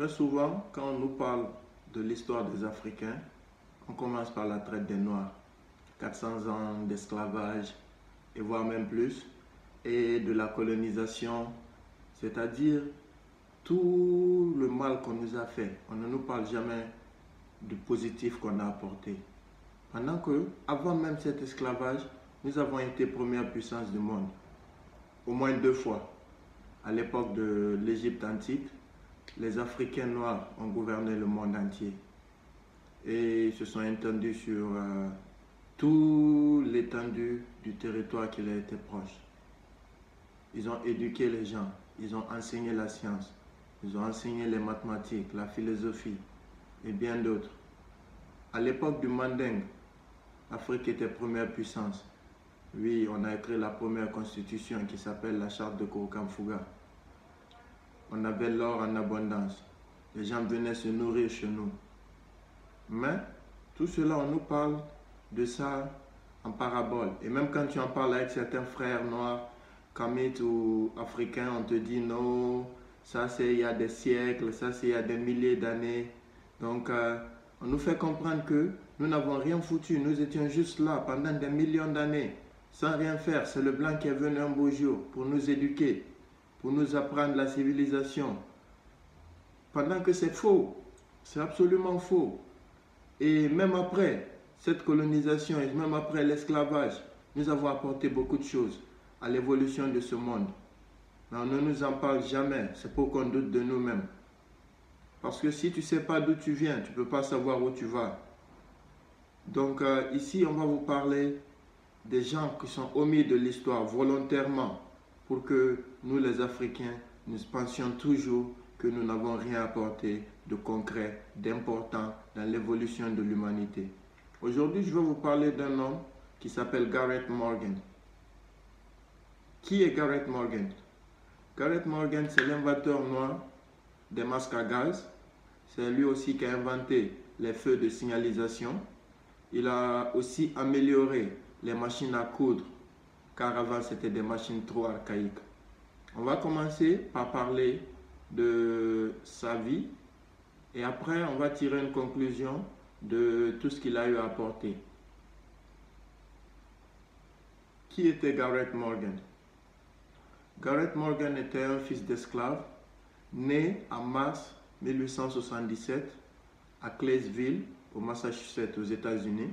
Très souvent, quand on nous parle de l'histoire des Africains, on commence par la traite des Noirs. 400 ans d'esclavage, et voire même plus, et de la colonisation, c'est-à-dire tout le mal qu'on nous a fait. On ne nous parle jamais du positif qu'on a apporté. Pendant que, avant même cet esclavage, nous avons été première puissance du monde, au moins 2 fois. À l'époque de l'Égypte antique, les Africains noirs ont gouverné le monde entier et se sont étendus sur tout l'étendue du territoire qui leur était proche. Ils ont éduqué les gens, ils ont enseigné la science, ils ont enseigné les mathématiques, la philosophie et bien d'autres. À l'époque du Manding, l'Afrique était première puissance. Oui, on a écrit la première constitution qui s'appelle la charte de Kouroukanfouga. On avait l'or en abondance. Les gens venaient se nourrir chez nous. Mais tout cela, on nous parle de ça en parabole. Et même quand tu en parles avec certains frères noirs, kamites ou africains, on te dit non, ça c'est il y a des siècles, ça c'est il y a des milliers d'années. Donc on nous fait comprendre que nous n'avons rien foutu. Nous étions juste là pendant des millions d'années, sans rien faire. C'est le blanc qui est venu un beau jour pour nous éduquer, pour nous apprendre la civilisation. Pendant que c'est faux, c'est absolument faux. Et même après cette colonisation et même après l'esclavage, nous avons apporté beaucoup de choses à l'évolution de ce monde. Mais on ne nous en parle jamais, c'est pour qu'on doute de nous-mêmes. Parce que si tu ne sais pas d'où tu viens, tu ne peux pas savoir où tu vas. Donc ici, on va vous parler des gens qui sont omis de l'histoire volontairement pour que nous les Africains, nous pensions toujours que nous n'avons rien apporté de concret, d'important dans l'évolution de l'humanité. Aujourd'hui, je vais vous parler d'un homme qui s'appelle Gareth Morgan. Qui est Gareth Morgan? Gareth Morgan, c'est l'inventeur noir des masques à gaz. C'est lui aussi qui a inventé les feux de signalisation. Il a aussi amélioré les machines à coudre, car avant c'était des machines trop archaïques. On va commencer par parler de sa vie et après on va tirer une conclusion de tout ce qu'il a eu à apporter. Qui était Gareth Morgan? Gareth Morgan était un fils d'esclave né en mars 1877 à Claysville, au Massachusetts, aux États-Unis.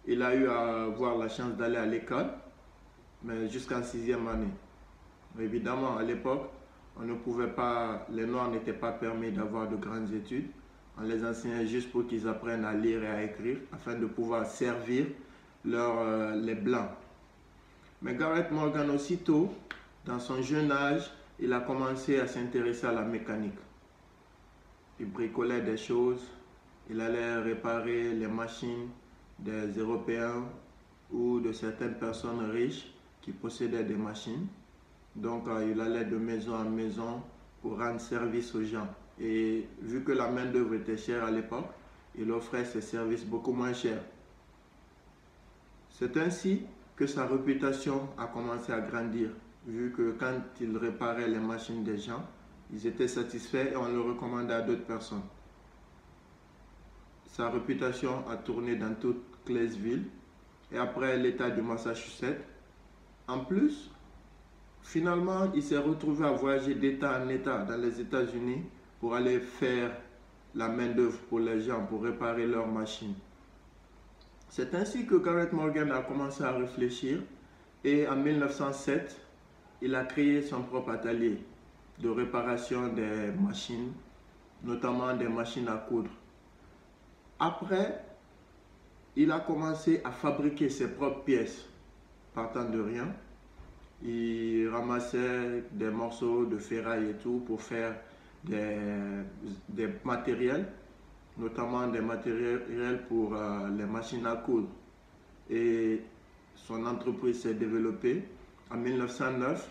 Il a eu à avoir la chance d'aller à l'école, mais jusqu'en 6e année. Évidemment, à l'époque, on ne pouvait pas, les Noirs n'étaient pas permis d'avoir de grandes études. On les enseignait juste pour qu'ils apprennent à lire et à écrire, afin de pouvoir servir les Blancs. Mais Gareth Morgan, aussitôt, dans son jeune âge, il a commencé à s'intéresser à la mécanique. Il bricolait des choses, il allait réparer les machines des Européens ou de certaines personnes riches qui possédaient des machines. Donc il allait de maison en maison pour rendre service aux gens. Et vu que la main-d'œuvre était chère à l'époque, il offrait ses services beaucoup moins chers. C'est ainsi que sa réputation a commencé à grandir, vu que quand il réparait les machines des gens, ils étaient satisfaits et on le recommandait à d'autres personnes. Sa réputation a tourné dans toute Claysville et après l'État du Massachusetts. En plus, finalement, il s'est retrouvé à voyager d'État en État dans les États-Unis pour aller faire la main-d'œuvre pour les gens, pour réparer leurs machines. C'est ainsi que Gareth Morgan a commencé à réfléchir et en 1907, il a créé son propre atelier de réparation des machines, notamment des machines à coudre. Après, il a commencé à fabriquer ses propres pièces, partant de rien. Il ramassait des morceaux de ferraille et tout pour faire des matériels, notamment des matériels pour les machines à coudre. Et son entreprise s'est développée. En 1909,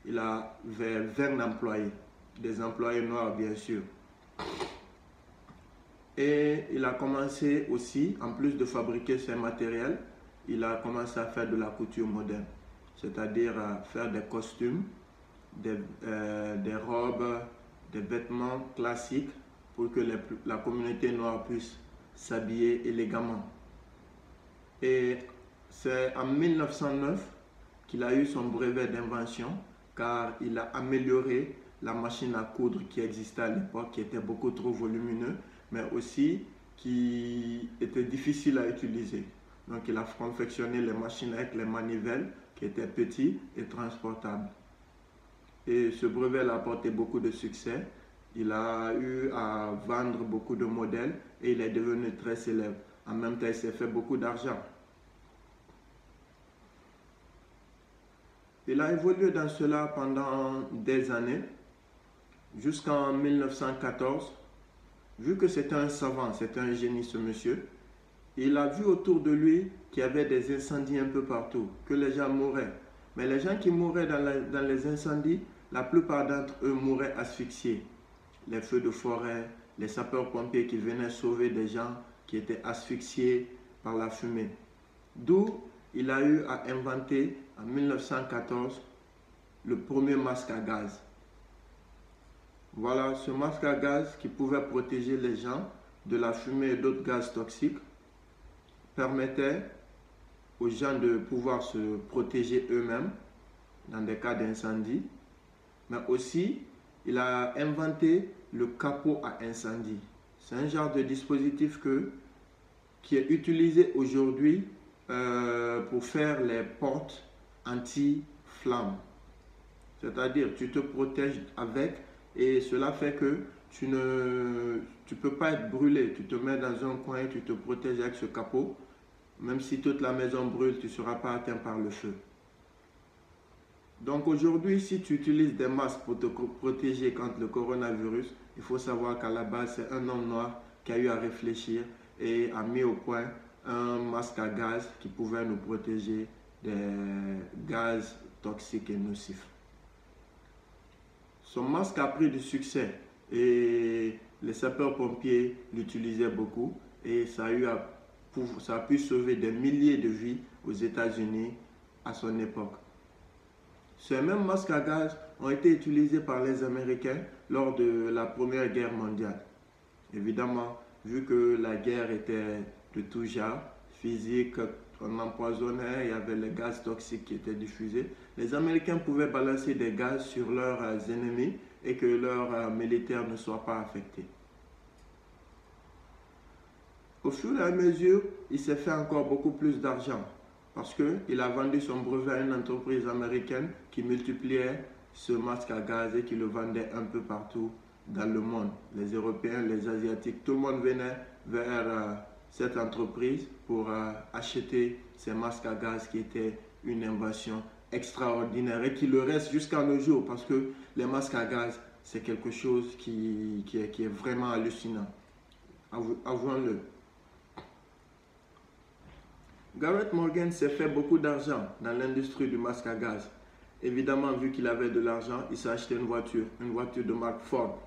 il avait 20 employés, des employés noirs bien sûr. Et il a commencé aussi, en plus de fabriquer ses matériels, il a commencé à faire de la couture moderne, c'est-à-dire à faire des costumes, des robes, des vêtements classiques pour que la communauté noire puisse s'habiller élégamment. Et c'est en 1909 qu'il a eu son brevet d'invention, car il a amélioré la machine à coudre qui existait à l'époque, qui était beaucoup trop volumineux, mais aussi qui était difficile à utiliser. Donc il a confectionné les machines avec les manivelles qui étaient petites et transportables. Et ce brevet a apporté beaucoup de succès. Il a eu à vendre beaucoup de modèles et il est devenu très célèbre. En même temps, il s'est fait beaucoup d'argent. Il a évolué dans cela pendant des années, jusqu'en 1914. Vu que c'était un savant, c'était un génie ce monsieur, il a vu autour de lui qu'il y avait des incendies un peu partout, que les gens mouraient. Mais les gens qui mouraient dans les incendies, la plupart d'entre eux mouraient asphyxiés. Les feux de forêt, les sapeurs-pompiers qui venaient sauver des gens qui étaient asphyxiés par la fumée. D'où il a eu à inventer en 1914 le premier masque à gaz. Voilà, ce masque à gaz qui pouvait protéger les gens de la fumée et d'autres gaz toxiques permettait aux gens de pouvoir se protéger eux-mêmes dans des cas d'incendie. Mais aussi, il a inventé le capot à incendie. C'est un genre de dispositif qui est utilisé aujourd'hui pour faire les portes anti-flammes. C'est-à-dire, tu te protèges avec et cela fait que tu ne peux pas être brûlé. Tu te mets dans un coin et tu te protèges avec ce capot. Même si toute la maison brûle, tu ne seras pas atteint par le feu. Donc aujourd'hui, si tu utilises des masques pour te protéger contre le coronavirus, il faut savoir qu'à la base, c'est un homme noir qui a eu à réfléchir et a mis au point un masque à gaz qui pouvait nous protéger des gaz toxiques et nocifs. Son masque a pris du succès et les sapeurs-pompiers l'utilisaient beaucoup et ça a pu sauver des milliers de vies aux États-Unis à son époque. Ces mêmes masques à gaz ont été utilisés par les Américains lors de la Première Guerre mondiale. Évidemment, vu que la guerre était de tout genre, physique, on empoisonnait, il y avait les gaz toxiques qui étaient diffusés, les Américains pouvaient balancer des gaz sur leurs ennemis et que leurs militaires ne soient pas affectés. Au fur et à mesure, il s'est fait encore beaucoup plus d'argent parce qu'il a vendu son brevet à une entreprise américaine qui multipliait ce masque à gaz et qui le vendait un peu partout dans le monde. Les Européens, les Asiatiques, tout le monde venait vers cette entreprise pour acheter ces masques à gaz qui étaient une invention extraordinaire et qui le reste jusqu'à nos jours parce que les masques à gaz, c'est quelque chose qui est vraiment hallucinant. Avouons-le. Garrett Morgan s'est fait beaucoup d'argent dans l'industrie du masque à gaz. Évidemment, vu qu'il avait de l'argent, il s'est acheté une voiture de marque Ford.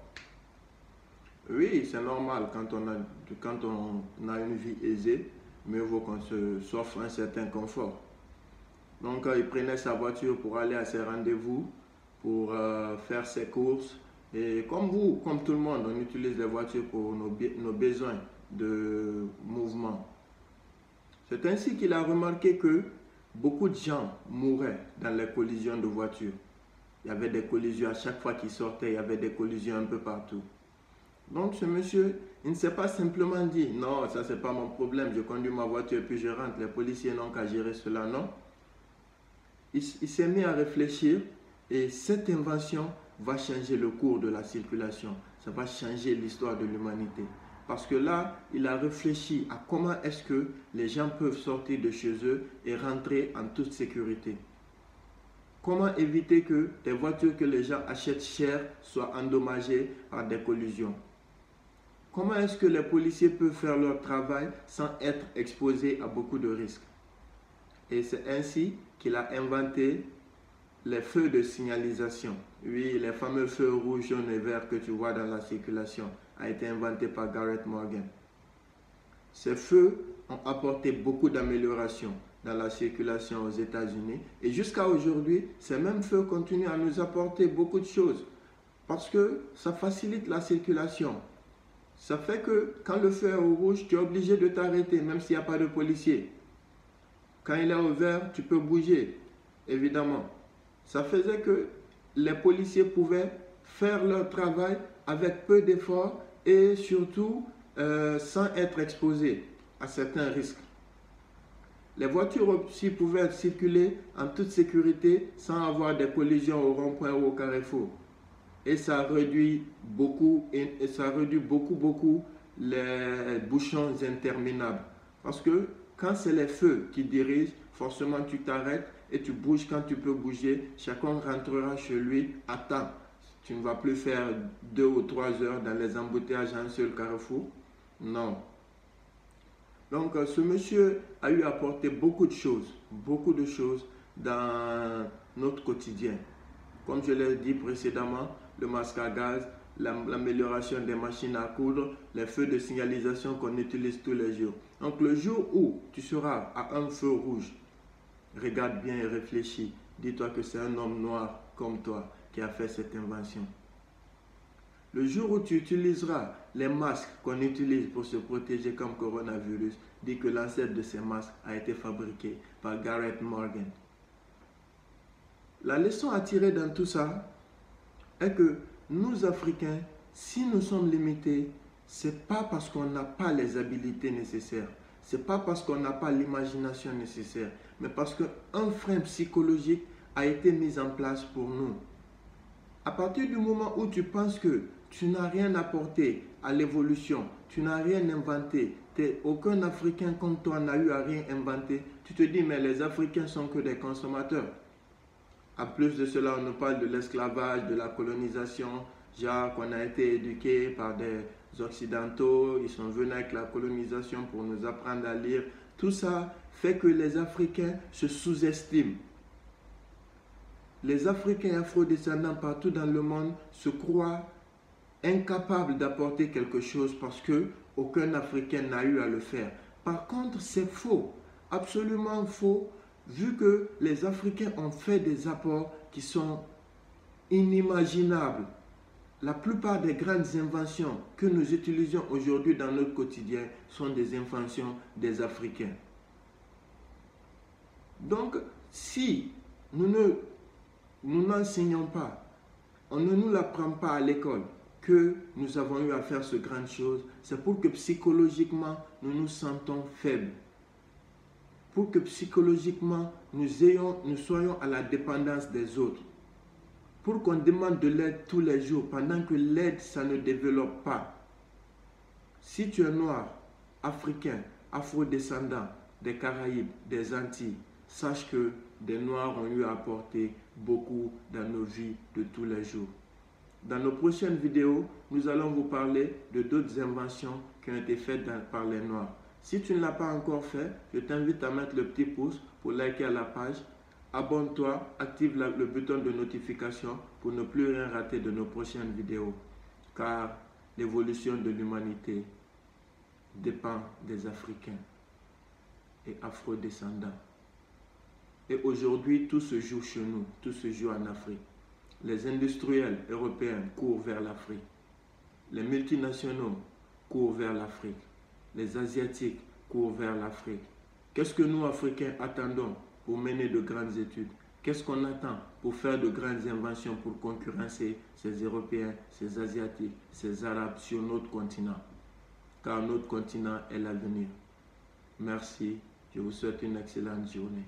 Oui, c'est normal, quand on a une vie aisée, mieux vaut qu'on s'offre un certain confort. Donc, il prenait sa voiture pour aller à ses rendez-vous, pour faire ses courses. Et comme vous, comme tout le monde, on utilise les voitures pour nos besoins de mouvement. C'est ainsi qu'il a remarqué que beaucoup de gens mouraient dans les collisions de voitures. Il y avait des collisions à chaque fois qu'il sortait, il y avait des collisions un peu partout. Donc ce monsieur, il ne s'est pas simplement dit « Non, ça c'est pas mon problème, je conduis ma voiture et puis je rentre, les policiers n'ont qu'à gérer cela. » Non. Il s'est mis à réfléchir et cette invention va changer le cours de la circulation. Ça va changer l'histoire de l'humanité. Parce que là, il a réfléchi à comment est-ce que les gens peuvent sortir de chez eux et rentrer en toute sécurité. Comment éviter que des voitures que les gens achètent chères soient endommagées par des collisions? Comment est-ce que les policiers peuvent faire leur travail sans être exposés à beaucoup de risques? Et c'est ainsi qu'il a inventé les feux de signalisation. Oui, les fameux feux rouges, jaunes et verts que tu vois dans la circulation a été inventé par Garrett Morgan. Ces feux ont apporté beaucoup d'améliorations dans la circulation aux États-Unis et jusqu'à aujourd'hui, ces mêmes feux continuent à nous apporter beaucoup de choses. Parce que ça facilite la circulation. Ça fait que quand le feu est au rouge, tu es obligé de t'arrêter, même s'il n'y a pas de policier. Quand il est au vert, tu peux bouger, évidemment. Ça faisait que les policiers pouvaient faire leur travail avec peu d'efforts et surtout sans être exposés à certains risques. Les voitures aussi pouvaient circuler en toute sécurité sans avoir des collisions au rond-point ou au carrefour. Et ça réduit beaucoup, les bouchons interminables. Parce que quand c'est les feux qui dirigent, forcément tu t'arrêtes et tu bouges quand tu peux bouger. Chacun rentrera chez lui à temps. Tu ne vas plus faire 2 ou 3 heures dans les embouteillages à un seul carrefour. Non. Donc ce monsieur a eu à apporter beaucoup de choses dans notre quotidien. Comme je l'ai dit précédemment, le masque à gaz, l'amélioration des machines à coudre, les feux de signalisation qu'on utilise tous les jours. Donc le jour où tu seras à un feu rouge, regarde bien et réfléchis. Dis-toi que c'est un homme noir comme toi qui a fait cette invention. Le jour où tu utiliseras les masques qu'on utilise pour se protéger comme coronavirus, dis que l'ancêtre de ces masques a été fabriqué par Gareth Morgan. La leçon à tirer dans tout ça est que nous, Africains, si nous sommes limités, ce n'est pas parce qu'on n'a pas les habilités nécessaires, ce n'est pas parce qu'on n'a pas l'imagination nécessaire, mais parce qu'un frein psychologique a été mis en place pour nous. À partir du moment où tu penses que tu n'as rien apporté à l'évolution, tu n'as rien inventé, aucun Africain comme toi n'a eu à rien inventer, tu te dis mais les Africains sont que des consommateurs. En plus de cela, on nous parle de l'esclavage, de la colonisation, genre qu'on a été éduqués par des Occidentaux, ils sont venus avec la colonisation pour nous apprendre à lire. Tout ça fait que les Africains se sous-estiment. Les Africains afro-descendants partout dans le monde se croient incapables d'apporter quelque chose parce qu'aucun Africain n'a eu à le faire. Par contre, c'est faux, absolument faux, vu que les Africains ont fait des apports qui sont inimaginables. La plupart des grandes inventions que nous utilisons aujourd'hui dans notre quotidien sont des inventions des Africains. Donc, si nous n'enseignons pas, on ne nous l'apprend pas à l'école, que nous avons eu à faire ce grand chose, c'est pour que psychologiquement nous nous sentons faibles. Pour que psychologiquement nous soyons à la dépendance des autres. Pour qu'on demande de l'aide tous les jours pendant que l'aide, ça ne développe pas. Si tu es noir, africain, afro-descendant, des Caraïbes, des Antilles, sache que des Noirs ont eu à apporter beaucoup dans nos vies de tous les jours. Dans nos prochaines vidéos, nous allons vous parler de d'autres inventions qui ont été faites par les Noirs. Si tu ne l'as pas encore fait, je t'invite à mettre le petit pouce pour liker la page. Abonne-toi, active le bouton de notification pour ne plus rien rater de nos prochaines vidéos. Car l'évolution de l'humanité dépend des Africains et afro-descendants. Et aujourd'hui, tout se joue chez nous, tout se joue en Afrique. Les industriels européens courent vers l'Afrique. Les multinationaux courent vers l'Afrique. Les Asiatiques courent vers l'Afrique. Qu'est-ce que nous, Africains, attendons pour mener de grandes études? Qu'est-ce qu'on attend pour faire de grandes inventions pour concurrencer ces Européens, ces Asiatiques, ces Arabes sur notre continent? Car notre continent est l'avenir. Merci. Je vous souhaite une excellente journée.